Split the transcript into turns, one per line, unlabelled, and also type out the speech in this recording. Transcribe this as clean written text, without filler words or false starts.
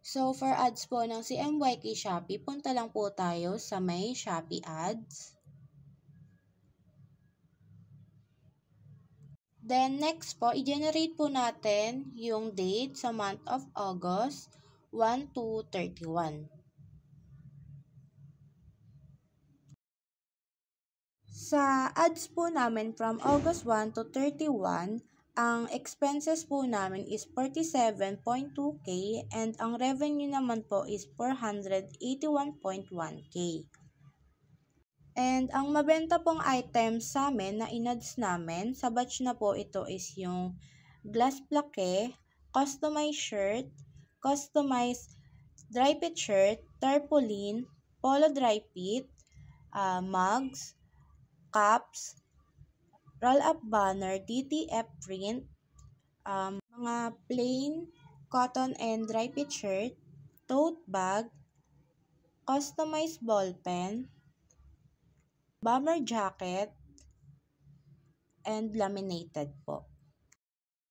So, for ads po ng CMYK Shopee, punta lang po tayo sa may Shopee Ads. Then, next po, i-generate po natin yung date sa month of August 1 to 31. Sa ads po namin from August 1 to 31, ang expenses po namin is 47.2k and ang revenue naman po is 481.1k. And ang mabenta pong items sa amin na inads namin, sa batch na po ito is yung glass plaque, customized shirt, customized dry fit shirt, tarpaulin, polo dry fit, mugs, cups, roll-up banner, DTF print, mga plain cotton and dry fit shirt, tote bag, customized ball pen, bomber jacket, and laminated po.